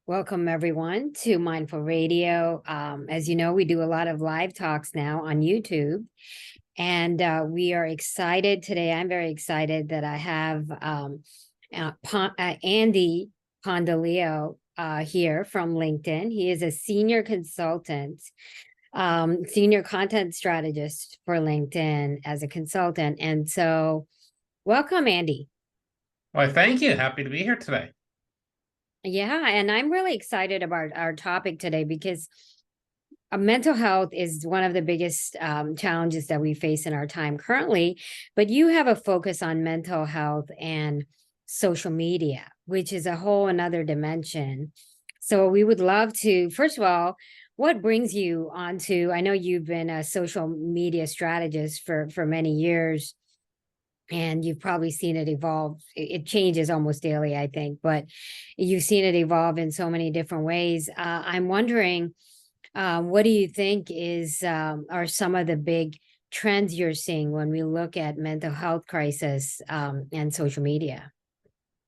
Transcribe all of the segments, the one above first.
Welcome, everyone, to Mindful Radio. As you know, we do a lot of live talks now on YouTube, and we are excited today. I'm very excited that I have Andy Pondillo here from LinkedIn. He is a senior consultant, senior content strategist for LinkedIn as a consultant. And so, welcome, Andy. Well, thank you. Happy to be here today. Yeah, and I'm really excited about our topic today because mental health is one of the biggest challenges that we face in our time currently. But you have a focus on mental health and social media, which is a whole another dimension. So we would love to, first of all, what brings you onto, I know you've been a social media strategist for many years, and you've probably seen it evolve. It changes almost daily, I think, but you've seen it evolve in so many different ways. I'm wondering, what do you think are some of the big trends you're seeing when we look at mental health crisis and social media?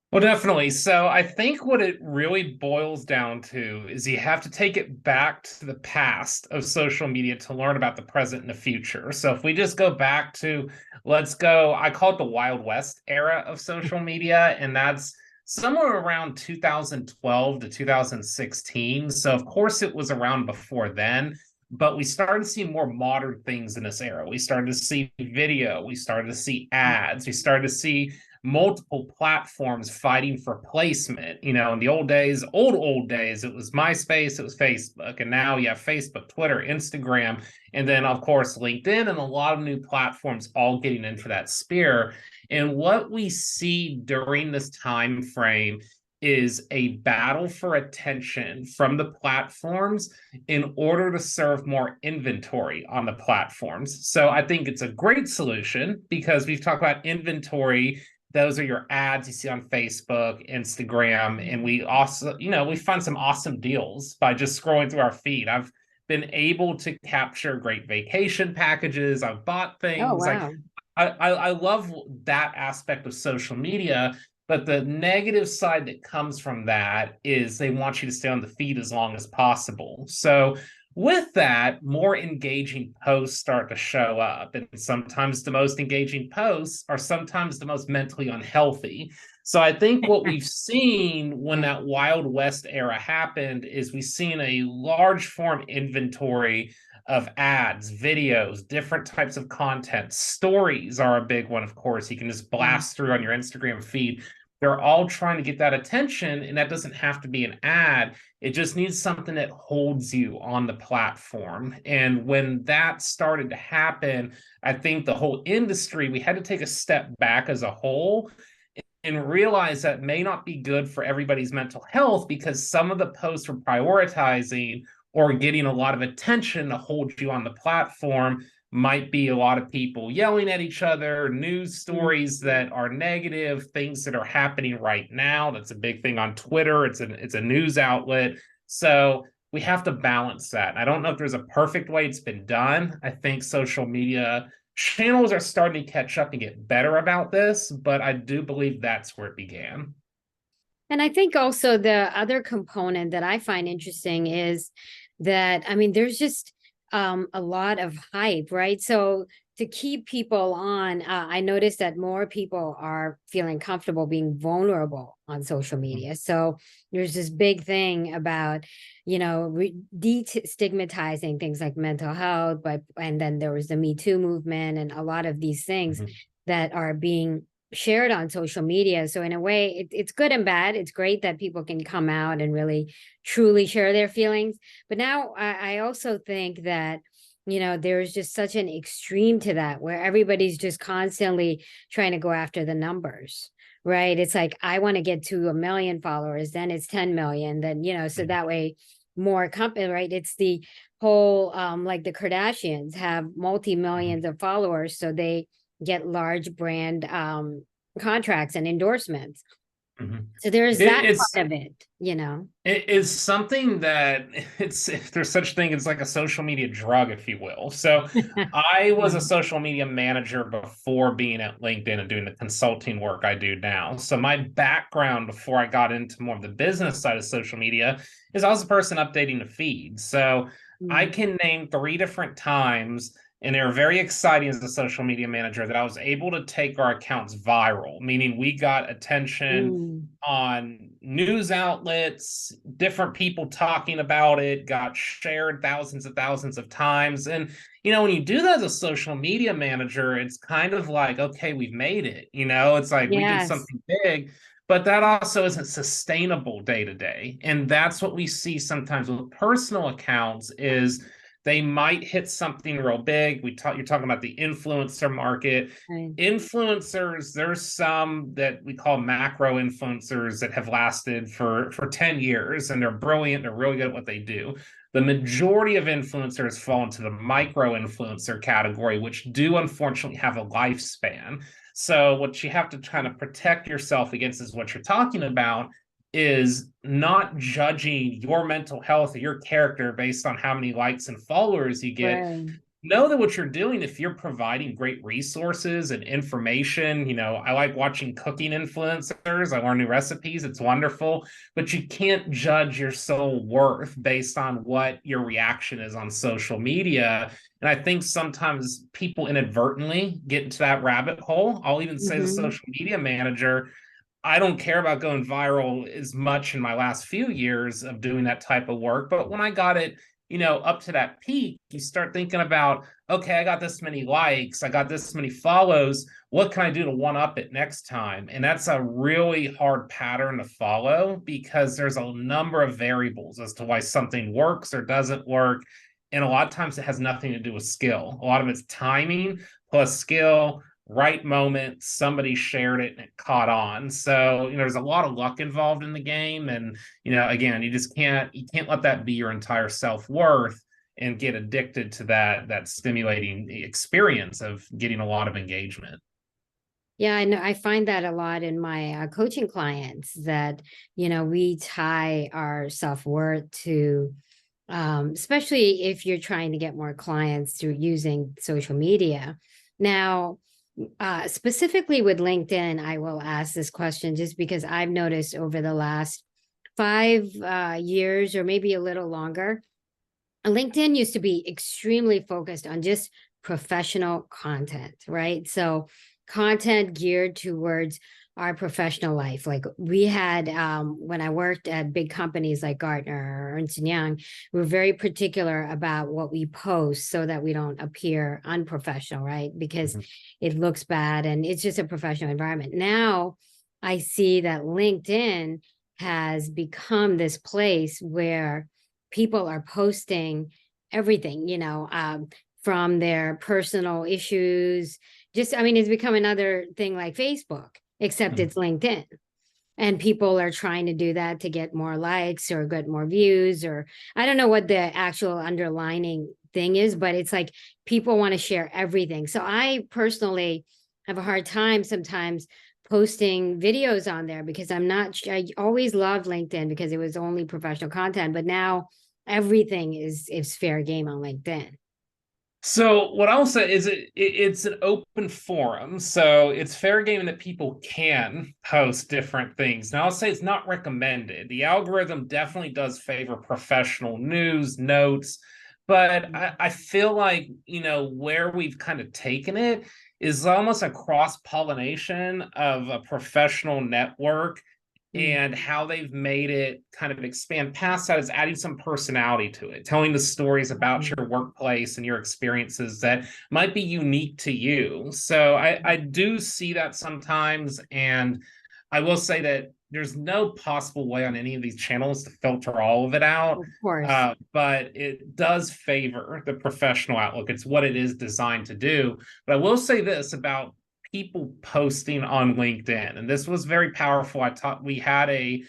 Well, definitely. So I think what it really boils down to is you have to take it back to the past of social media to learn about the present and the future. So if we just go back to, let's go, I call it the Wild West era of social media, and that's somewhere around 2012 to 2016. So of course it was around before then, but we started to see more modern things in this era. We started to see video, we started to see ads, we started to see multiple platforms fighting for placement. You know, in the old days, it was MySpace, it was Facebook, and now you have Facebook, Twitter, Instagram, and then of course LinkedIn, and a lot of new platforms all getting into that sphere. And what we see during this time frame is a battle for attention from the platforms in order to serve more inventory on the platforms. So I think it's a great solution because we've talked about inventory. Those are your ads you see on Facebook, Instagram, and we also, we find some awesome deals by just scrolling through our feed. I've been able to capture great vacation packages. I've bought Oh, things like wow. I love that aspect of social media, but the negative side that comes from that is they want you to stay on the feed as long as possible. So with that, more engaging posts start to show up. And sometimes the most engaging posts are sometimes the most mentally unhealthy. So I think what we've seen when Yeah. that Wild West era happened is we've seen a large form inventory of ads, videos, different types of content. Stories are a big one, of course. You can just Mm. blast through on your Instagram feed. They're all trying to get that attention, and that doesn't have to be an ad. It just needs something that holds you on the platform. And when that started to happen, I think the whole industry, we had to take a step back as a whole and realize that may not be good for everybody's mental health because some of the posts were prioritizing or getting a lot of attention to hold you on the platform might be a lot of people yelling at each other, news Mm. stories that are negative, things that are happening right now. That's a big thing on Twitter. It's a news outlet. So we have to balance that. I don't know if there's a perfect way it's been done. I think social media channels are starting to catch up and get better about this, but I do believe that's where it began. And I think also the other component that I find interesting is that, I mean, there's just a lot of hype, right? So to keep people on, I noticed that more people are feeling comfortable being vulnerable on social media. So there's this big thing about, destigmatizing things like mental health, and then there was the Me Too movement and a lot of these things Mhm. that are being shared on social media. So in a way, it's good and bad. It's great that people can come out and really truly share their feelings. But now I also think that, there's just such an extreme to that where everybody's just constantly trying to go after the numbers, right? It's like, I want to get to 1 million followers, then it's 10 million, then, so that way more company, right? It's the whole, like the Kardashians have multi-millions of followers. So they get large brand contracts and endorsements. Mhm. So there's It, that it's part of it, you know. It is something that it's, if there's such thing, it's like a social media drug, if you will. So I was a Right. social media manager before being at LinkedIn and doing the consulting work I do now. So my background before I got into more of the business side of social media is I was a person updating the feed. So I Mm. can name three different times, and they were very exciting as a social media manager, that I was able to take our accounts viral, meaning we got attention Mm. on news outlets, different people talking about it, got shared thousands of times. And, when you do that as a social media manager, it's kind of like, okay, we've made it. It's like we did Yes. something big, but that also isn't sustainable day to day. And that's what we see sometimes with personal accounts is they might hit something real big. You're talking about the influencer market. Right. Influencers, there's some that we call macro influencers that have lasted for 10 years, and they're brilliant, they're really good at what they do. The majority of influencers fall into the micro influencer category, which do unfortunately have a lifespan. So what you have to kind of protect yourself against is what you're talking about, is not judging your mental health or your character based on how many likes and followers you get. Right. Know that what you're doing, if you're providing great resources and information, I like watching cooking influencers. I learn new recipes. It's wonderful, but you can't judge your soul worth based on what your reaction is on social media. And I think sometimes people inadvertently get into that rabbit hole. I'll even say, as a Mm-hmm. social media manager, I don't care about going viral as much in my last few years of doing that type of work. But when I got it, up to that peak, you start thinking about, okay, I got this many likes, I got this many follows. What can I do to one up it next time? And that's a really hard pattern to follow, because there's a number of variables as to why something works or doesn't work. And a lot of times it has nothing to do with skill. A lot of it's timing plus skill, right moment, somebody shared it and it caught on. So, there's a lot of luck involved in the game. And, again, you can't let that be your entire self-worth and get addicted to that stimulating experience of getting a lot of engagement. Yeah, I know. I find that a lot in my coaching clients that, we tie our self-worth to, especially if you're trying to get more clients through using social media. Now, specifically with LinkedIn, I will ask this question just because I've noticed over the last 5 years or maybe a little longer, LinkedIn used to be extremely focused on just professional content, right? So content geared towards our professional life. Like we had when I worked at big companies like Gartner or Ernst and Young, we were very particular about what we post so that we don't appear unprofessional, right? Because Mhm. it looks bad and it's just a professional environment. Now I see that LinkedIn has become this place where people are posting everything, from their personal issues. Just, I mean, it's become another thing like Facebook, except Mhm. it's LinkedIn. And people are trying to do that to get more likes or get more views, or I don't know what the actual underlining thing is, but it's like people want to share everything. So I personally have a hard time sometimes posting videos on there because I always loved LinkedIn because it was only professional content, but now everything is fair game on LinkedIn. So what I'll say is it's an open forum, so it's fair game that people can post different things. Now I'll say it's not recommended. The algorithm definitely does favor professional news, notes, but I feel like, where we've kind of taken it is almost a cross-pollination of a professional network, Mm. and how they've made it kind of expand past that is adding some personality to it, telling the stories about your workplace and your experiences that might be unique to you. So I do see that sometimes. And I will say that there's no possible way on any of these channels to filter all of it out. Of course. But it does favor the professional outlook. It's what it is designed to do. But I will say this about people posting on LinkedIn. And this was very powerful. We had a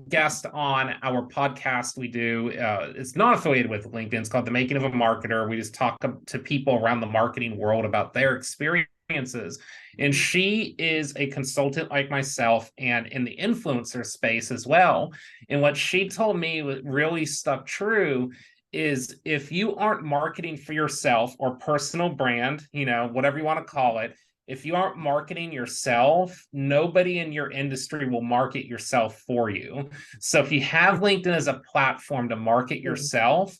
guest on our podcast we do. It's not affiliated with LinkedIn. It's called The Making of a Marketer. We just talk to people around the marketing world about their experience experiences. And she is a consultant like myself and in the influencer space as well. And what she told me what really stuck true is if you aren't marketing for yourself or personal brand, whatever you want to call it, if you aren't marketing yourself, nobody in your industry will market yourself for you. So if you have LinkedIn as a platform to market yourself,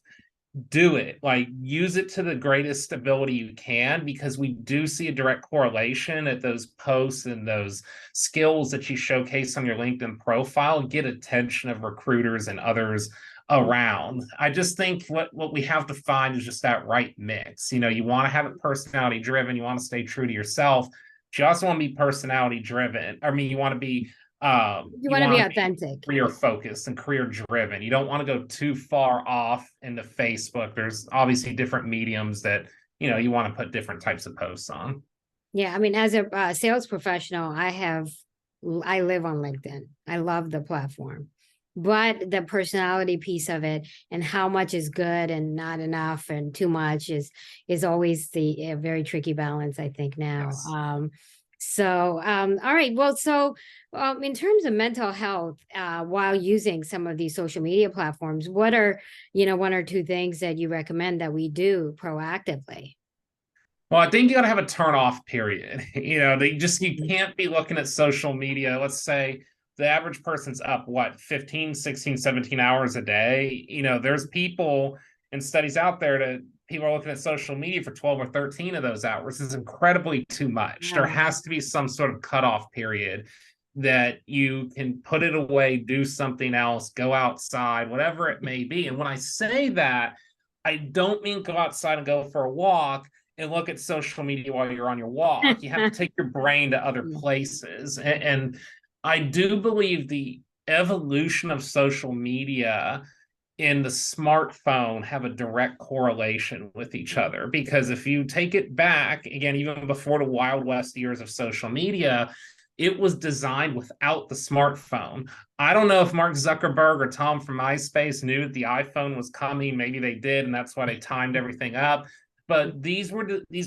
do it. Like, use it to the greatest ability you can, because we do see a direct correlation at those posts and those skills that you showcase on your LinkedIn profile get attention of recruiters and others around. I just think what we have to find is just that right mix. You want to have it personality driven, you want to stay true to yourself, but you also want to be personality driven. I mean, you want to be You want to be authentic, career focused and career driven. You don't want to go too far off into Facebook. There's obviously different mediums that you want to put different types of posts on. Yeah, I mean, as a sales professional, I live on LinkedIn. I love the platform, but the personality piece of it and how much is good and not enough and too much is always the very tricky balance, I think now. Yes. All right. Well, in terms of mental health, while using some of these social media platforms, what are, one or two things that you recommend that we do proactively? Well, I think you got to have a turn off period. You can't be looking at social media. Let's say the average person's up, 15, 16, 17 hours a day. There's people and studies out there that people are looking at social media for 12 or 13 of those hours. Is incredibly too much. There has to be some sort of cutoff period that you can put it away, do something else, go outside, whatever it may be. And when I say that, I don't mean go outside and go for a walk and look at social media while you're on your walk. You have to take your brain to other places. And I do believe the evolution of social media and the smartphone have a direct correlation with each other. Because if you take it back, again, even before the Wild West years of social media, it was designed without the smartphone. I don't know if Mark Zuckerberg or Tom from MySpace knew that the iPhone was coming. Maybe they did, and that's why they timed everything up. But these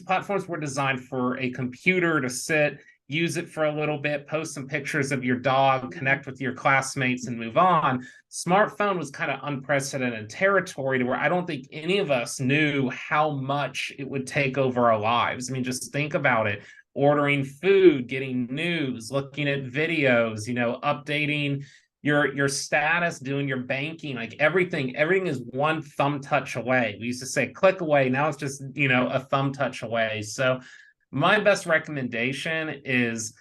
platforms were designed for a computer to sit, use it for a little bit, post some pictures of your dog, connect with your classmates, and move on. Smartphone was kind of unprecedented territory to where I don't think any of us knew how much it would take over our lives. I mean, just think about it. Ordering food, getting news, looking at videos, updating your status, doing your banking, like everything is one thumb touch away. We used to say click away. Now it's just, a thumb touch away. So my best recommendation is,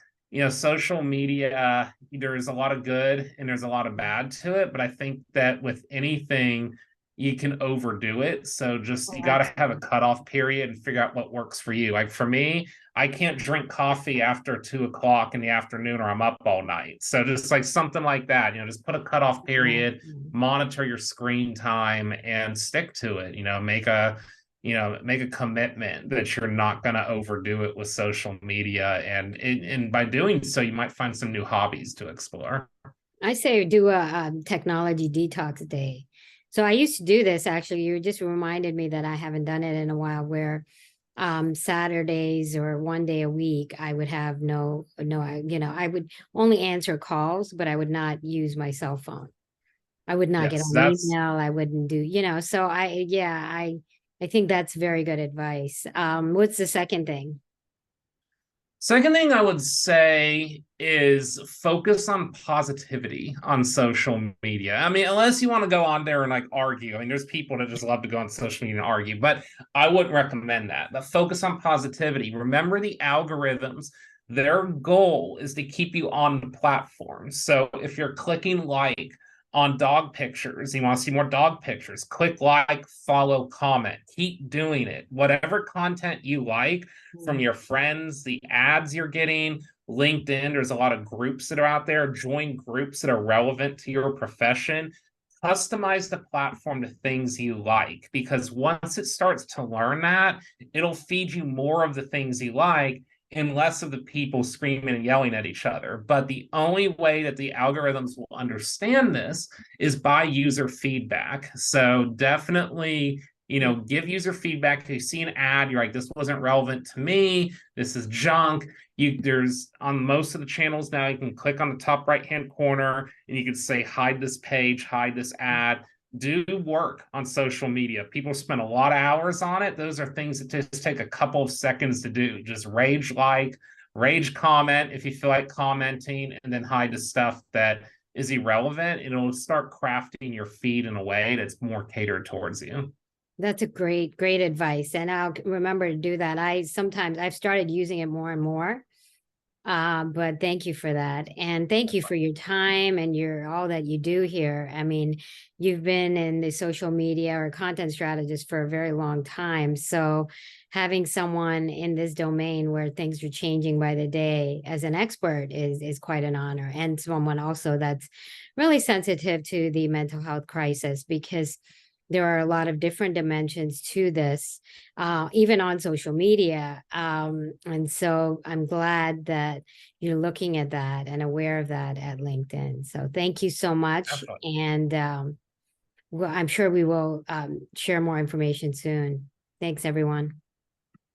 social media, there's a lot of good and there's a lot of bad to it. But I think that with anything, you can overdo it. So just, you got to have a cutoff period and figure out what works for you. Like for me, I can't drink coffee after 2 o'clock in the afternoon or I'm up all night. So just like something like that, just put a cutoff period, monitor your screen time and stick to it. Make a commitment that you're not going to overdo it with social media. And by doing so, you might find some new hobbies to explore. I say do a technology detox day. So I used to do this, actually. You just reminded me that I haven't done it in a while, where Saturdays or one day a week, I would have I would only answer calls, but I would not use my cell phone. I would not get on email. I wouldn't do, so I think that's very good advice. What's the second thing? Second thing I would say is focus on positivity on social media. I mean, unless you want to go on there and like argue. I mean, there's people that just love to go on social media and argue, but I wouldn't recommend that. But focus on positivity. Remember the algorithms. Their goal is to keep you on the platform. So if you're clicking like on dog pictures, you want to see more dog pictures, click like, follow, comment, keep doing it. Whatever content you like from your friends, the ads you're getting, LinkedIn, there's a lot of groups that are out there. Join groups that are relevant to your profession. Customize the platform to things you like, because once it starts to learn that, it'll feed you more of the things you like and less of the people screaming and yelling at each other. But the only way that the algorithms will understand this is by user feedback. So definitely Give user feedback. If you see an ad, you're like, this wasn't relevant to me, this is junk. There's on most of the channels now, you can click on the top right hand corner and you can say hide this page, hide this ad. Do work on social media. People spend a lot of hours on it. Those are things that just take a couple of seconds to do. Just rage comment if you feel like commenting, and then hide the stuff that is irrelevant. It'll start crafting your feed in a way that's more catered towards you. That's a great advice. And I'll remember to do that. I've started using it more and more. But thank you for that. And thank you for your time and all that you do here. I mean, you've been in the social media or content strategist for a very long time. So having someone in this domain where things are changing by the day as an expert is quite an honor. And someone also that's really sensitive to the mental health crisis, because there are a lot of different dimensions to this, even on social media. And so I'm glad that you're looking at that and aware of that at LinkedIn. So thank you so much. Definitely. And well, I'm sure we will share more information soon. Thanks, everyone.